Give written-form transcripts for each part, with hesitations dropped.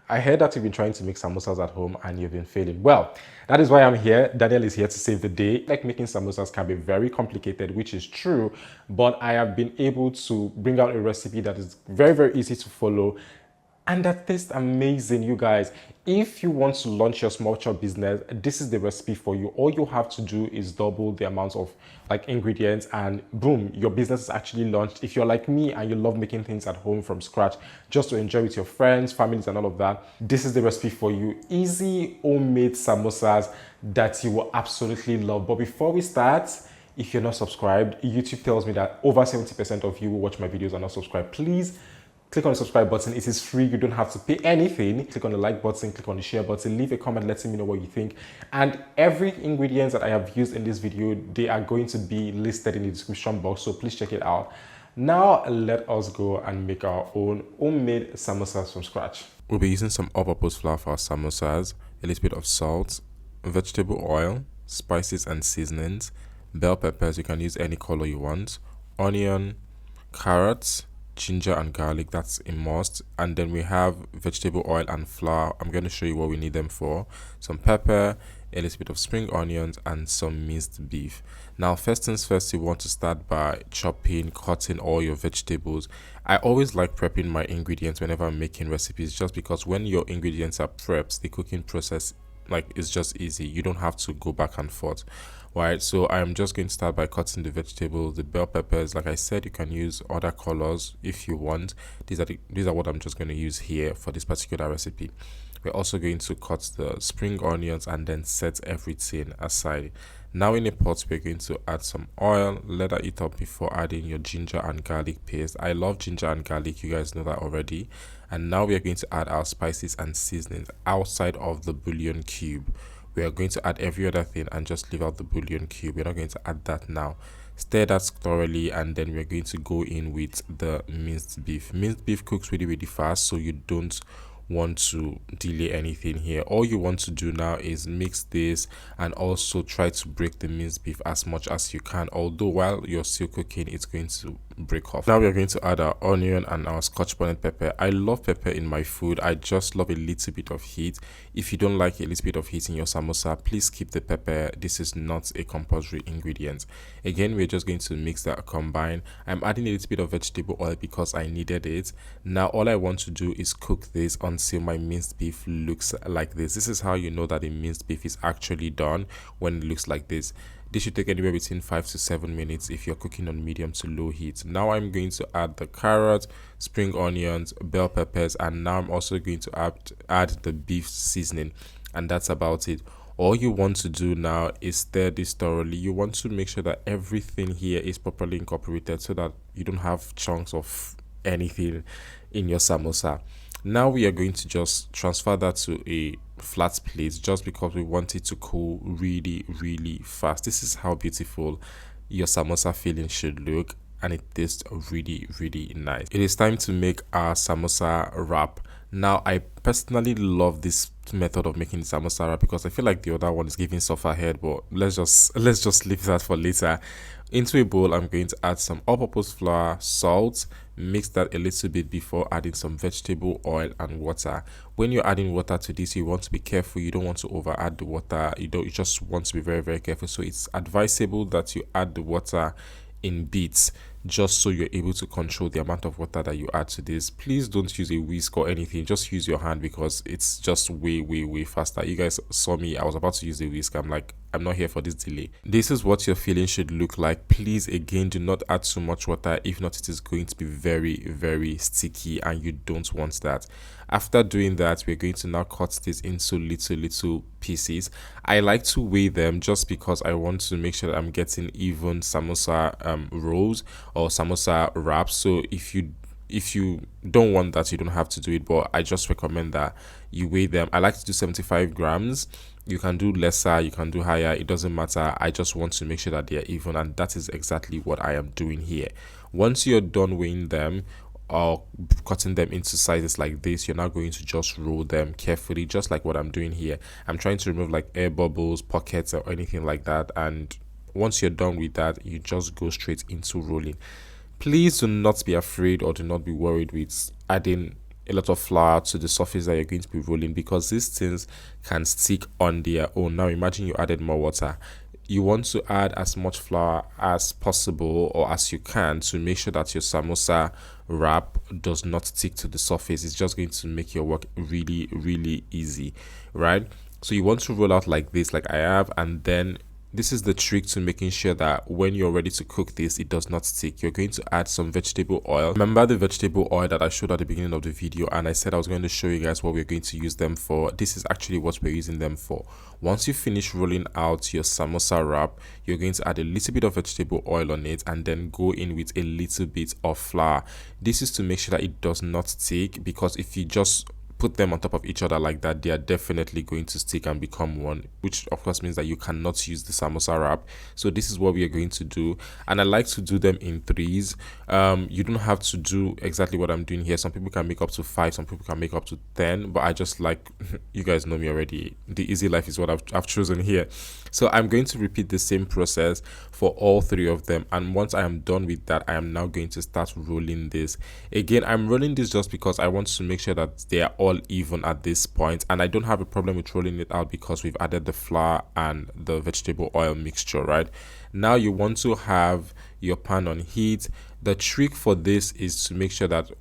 I heard that you've been trying to make samosas at home and you've been failing. Well, that is why I'm here. Daniel is here to save the day. Like, making samosas can be very complicated, which is true, but I have been able to bring out a recipe that is very, very easy to follow and that tastes amazing, you guys. If you want to launch your small shop business, this is the recipe for you. All you have to do is double the amount of like ingredients and boom, your business is actually launched. If you're like me and you love making things at home from scratch just to enjoy with your friends, families and all of that, this is the recipe for you. Easy homemade samosas that you will absolutely love. But before we start, if you're not subscribed, YouTube tells me that over 70% of you who watch my videos are not subscribed. Please click on the subscribe button. It is free. You don't have to pay anything. Click on the like button, click on the share button, leave a comment letting me know what you think. And every ingredient that I have used in this video, they are going to be listed in the description box, so please check it out. Now let us go and make our own homemade samosas from scratch. We'll be using some all-purpose flour for our samosas, a little bit of salt, vegetable oil, spices and seasonings, bell peppers, you can use any color you want, onion, carrots, ginger and garlic, that's a must. And then we have vegetable oil and flour. I'm going to show you what we need them for. Some pepper, a little bit of spring onions and some minced beef. Now first things first, you want to start by cutting all your vegetables. I always like prepping my ingredients whenever I'm making recipes, just because when your ingredients are prepped, the cooking process is just easy. You don't have to go back and forth. Right, so I'm just going to start by cutting the vegetables. The bell peppers, like I said, you can use other colors if you want. These are what I'm just going to use here for this particular recipe. We're also going to cut the spring onions and then set everything aside. Now in a pot, we're going to add some oil, let that heat up before adding your ginger and garlic paste. I love ginger and garlic, you guys know that already. And now we are going to add our spices and seasonings outside of the bouillon cube. We are going to add every other thing and just leave out the bouillon cube. We're not going to add that now. Stir that thoroughly and then we're going to go in with the minced beef. Minced beef cooks really, really fast, so you don't want to delay anything here. All you want to do now is mix this and also try to break the minced beef as much as you can, although while you're still cooking it's going to break off. Now we are going to add our onion and our scotch bonnet pepper. I love pepper in my food. I just love a little bit of heat. If you don't like a little bit of heat in your samosa, please keep the pepper. This is not a compulsory ingredient. Again, we're just going to mix that, combine. I'm adding a little bit of vegetable oil because I needed it. Now all I want to do is cook this until my minced beef looks like this. This is how you know that the minced beef is actually done, when it looks like this. This should take anywhere between 5 to 7 minutes if you're cooking on medium to low heat. Now I'm going to add the carrot, spring onions, bell peppers, and now I'm also going to add the beef seasoning, and that's about it. All you want to do now is stir this thoroughly. You want to make sure that everything here is properly incorporated so that you don't have chunks of anything in your samosa. Now we are going to just transfer that to a flat plate, just because we want it to cool really, really fast. This is how beautiful your samosa filling should look, and it tastes really, really nice. It is time to make our samosa wrap. Now I personally love this method of making the samosa wrap because I feel like the other one is giving suffer head, but let's just leave that for later. Into a bowl, I'm going to add some all-purpose flour, salt, mix that a little bit before adding some vegetable oil and water. When you're adding water to this, you want to be careful. You don't want to over add the water. You just want to be very, very careful. So it's advisable that you add the water in bits, just so you're able to control the amount of water that you add to this. Please don't use a whisk or anything, just use your hand because it's just way, way, way faster. You guys saw me, I was about to use the whisk. I'm like, I'm not here for this delay. This is what your filling should look like. Please, again, do not add too much water. If not, it is going to be very, very sticky and you don't want that. After doing that, we're going to now cut this into little pieces. I like to weigh them just because I want to make sure that I'm getting even samosa rolls or samosa wraps. So if you don't want that, you don't have to do it, but I just recommend that you weigh them. I like to do 75 grams. You can do lesser, you can do higher, it doesn't matter. I just want to make sure that they're even, and that is exactly what I am doing here. Once you're done weighing them or cutting them into sizes like this, you're now going to just roll them carefully, just like what I'm doing here. I'm trying to remove like air bubbles, pockets or anything like that, and once you're done with that, you just go straight into rolling. Please do not be afraid or do not be worried with adding a lot of flour to the surface that you're going to be rolling, because these things can stick on their own. Now imagine you added more water. You want to add as much flour as possible or as you can to make sure that your samosa wrap does not stick to the surface. It's just going to make your work really easy, right? So you want to roll out like this, like I have, and then this is the trick to making sure that when you're ready to cook this, it does not stick. You're going to add some vegetable oil. Remember the vegetable oil that I showed at the beginning of the video, and I said I was going to show you guys what we're going to use them for. This is actually what we're using them for. Once you finish rolling out your samosa wrap, you're going to add a little bit of vegetable oil on it and then go in with a little bit of flour. This is to make sure that it does not stick, because if you just put them on top of each other like that, they are definitely going to stick and become one, which of course means that you cannot use the samosa wrap. So this is what we are going to do, and I like to do them in threes. You don't have to do exactly what I'm doing here. Some people can make up to 5, some people can make up to 10, but I just like, you guys know me already, the easy life is what I've chosen here. So I'm going to repeat the same process for all 3 of them, and once I am done with that, I am now going to start rolling this. Again, I'm rolling this just because I want to make sure that they are all even at this point, and I don't have a problem with rolling it out because we've added the flour and the vegetable oil mixture. Right now you want to have your pan on heat. The trick for this is to make sure that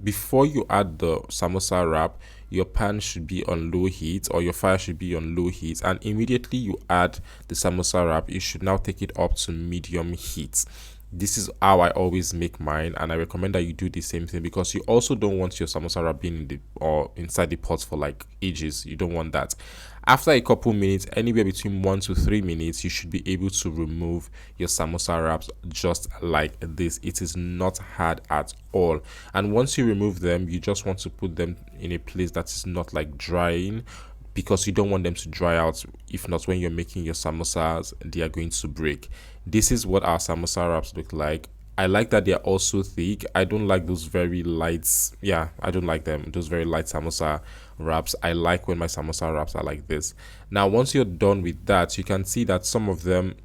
before you add the samosa wrap, your pan should be on low heat, or your fire should be on low heat, and immediately you add the samosa wrap, you should now take it up to medium heat. This is how I always make mine, and I recommend that you do the same thing, because you also don't want your samosa wrap being inside the pot for like ages. You don't want that. After a couple minutes, anywhere between 1 to 3 minutes, you should be able to remove your samosa wraps just like this. It is not hard at all. And once you remove them, you just want to put them in a place that is not like drying, because you don't want them to dry out. If not, when you're making your samosas, they are going to break. This is what our samosa wraps look like. I like that they are also thick. I don't like those very light, I don't like them, those very light samosa wraps. I like when my samosa wraps are like this. Now once you're done with that, you can see that some of them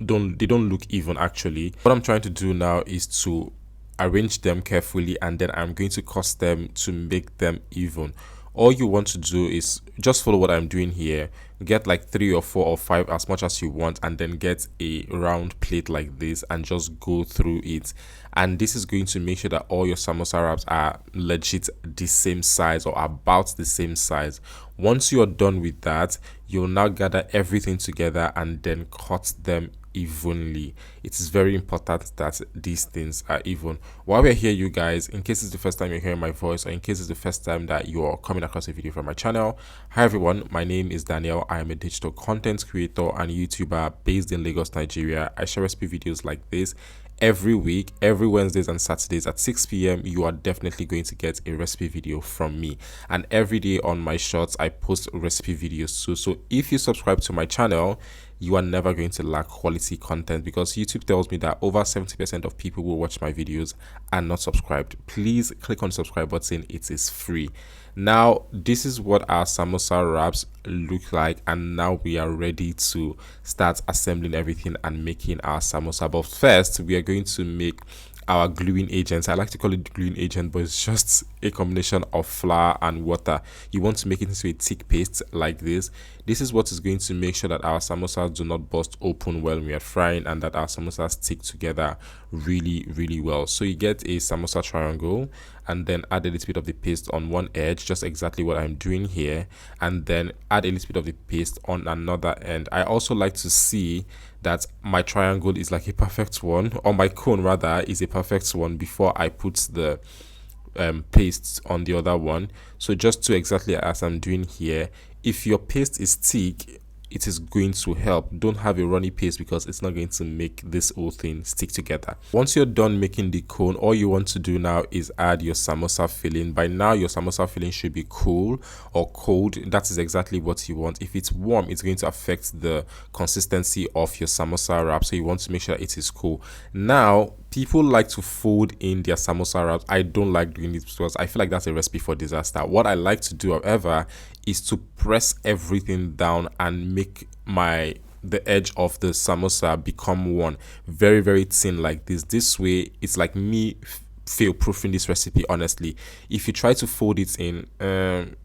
don't look even. Actually, what I'm trying to do now is to arrange them carefully, and then I'm going to cut them to make them even. All you want to do is just follow what I'm doing here. Get like 3 or 4 or 5, as much as you want, and then get a round plate like this and just go through it. And this is going to make sure that all your samosa wraps are legit the same size or about the same size. Once you're done with that, you'll now gather everything together and then cut them evenly. It is very important that these things are even. While we're here, you guys, in case it's the first time you're hearing my voice, or in case it's the first time that you're coming across a video from my channel, hi everyone, my name is Daniel. I am a digital content creator and YouTuber based in Lagos, Nigeria. I share recipe videos like this every week, every Wednesdays and Saturdays at 6 p.m. You are definitely going to get a recipe video from me, and every day on my shorts I post recipe videos too. So if you subscribe to my channel, you are never going to lack quality content, because YouTube tells me that over 70% of people will watch my videos and not subscribed. Please click on the subscribe button. It is free. Now this is what our samosa wraps look like, and now we are ready to start assembling everything and making our samosa. But first, we are going to make our gluing agents. I like to call it gluing agent, but it's just a combination of flour and water. You want to make it into a thick paste like this. This is what is going to make sure that our samosas do not burst open while we are frying, and that our samosas stick together really well. So you get a samosa triangle, and then add a little bit of the paste on one edge, just exactly what I'm doing here, and then add a little bit of the paste on another end. I also like to see that my triangle is like a perfect one, or my cone rather is a perfect one, before I put the paste on the other one. So just do exactly as I'm doing here. If your paste is thick, it is going to help. Don't have a runny paste, because it's not going to make this whole thing stick together. Once you're done making the cone, all you want to do now is add your samosa filling. By now your samosa filling should be cool or cold. That is exactly what you want. If it's warm, it's going to affect the consistency of your samosa wrap, so you want to make sure it is cool. Now people like to fold in their samosa wraps. I don't like doing it, because I feel like that's a recipe for disaster. What I like to do, however, is to press everything down and make the edge of the samosa become one, very thin like this. This way it's like me fail proofing this recipe. Honestly, if you try to fold it in,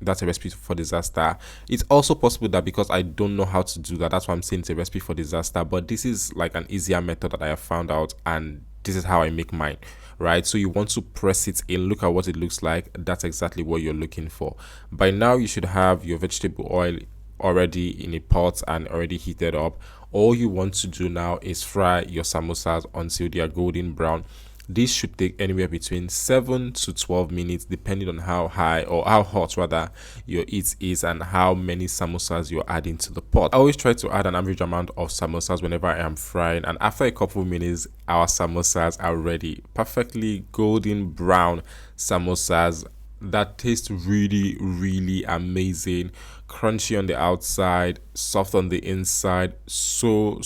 that's a recipe for disaster. It's also possible that because I don't know how to do that, that's why I'm saying it's a recipe for disaster. But this is like an easier method that I have found out, and this is how I make mine, right? So you want to press it in, look at what it looks like. That's exactly what you're looking for. By now you should have your vegetable oil already in a pot and already heated up. All you want to do now is fry your samosas until they are golden brown. This should take anywhere between 7 to 12 minutes depending on how high or how hot rather your heat is and how many samosas you're adding to the pot. I always try to add an average amount of samosas whenever I am frying, and after a couple of minutes our samosas are ready. Perfectly golden brown samosas that taste really, really amazing. Crunchy on the outside, soft on the inside. So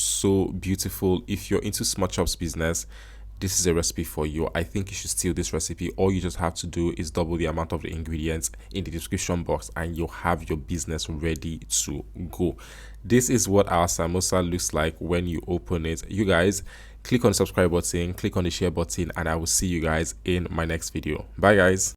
beautiful. If you're into smart chops business, this is a recipe for you. I think you should steal this recipe. All you just have to do is double the amount of the ingredients in the description box and you'll have your business ready to go. This is what our samosa looks like when you open it. You guys, click on the subscribe button, click on the share button, and I will see you guys in my next video. Bye guys.